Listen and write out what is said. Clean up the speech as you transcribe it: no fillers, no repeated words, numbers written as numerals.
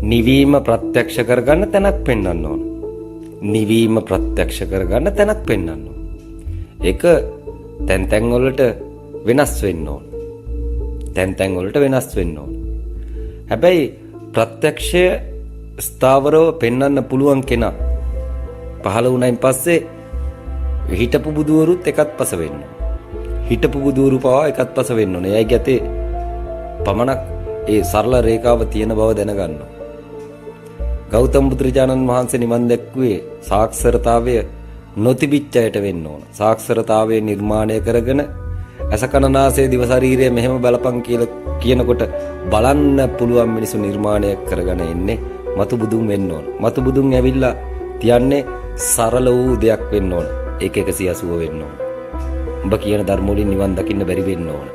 නිවීම ප්‍රත්‍යක්ෂ කරගන්න තැනක් පෙන්වන්න ඕන. නිවීම ප්‍රත්‍යක්ෂ කරගන්න තැනක් පෙන්වන්න ඕන. ඒක තැන් තැන් වලට වෙනස් වෙන්න ඕන. තැන් තැන් වලට වෙනස් වෙන්න ඕන. හැබැයි ප්‍රත්‍යක්ෂය ස්ථාවරව පෙන්වන්න පුළුවන් කෙනා පහළ වුණයින් පස්සේ හිටපු බුදුවරුත් එකත් පස වෙන්න ඕන. හිටපු බුදුවරු පවා එකත් පස වෙන්න ඕනේ. එයයි ගැතේ පමණක් ඒ සරල රේඛාව තියෙන බව දැනගන්න. ගෞතම බුදුරජාණන් වහන්සේ නිවන් දැක්ුවේ සාක්ෂරතාවය නොතිබිච්චයට වෙන්න ඕන. සාක්ෂරතාවය නිර්මාණය කරගෙන අසකනාසයේ දිව ශරීරය මෙහෙම බලපං කියලා කියනකොට බලන්න පුළුවන් මිනිසු නිර්මාණය කරගෙන ඉන්නේ මතු බුදුන් වෙන්න ඕන. මතු බුදුන් ඇවිල්ලා තියන්නේ සරල වූ දෙයක් වෙන්න ඕන. ඒක 180 වෙන්න ඕන. උඹ කියන ධර්ම වලින් නිවන් දකින්න බැරි වෙන්න ඕන.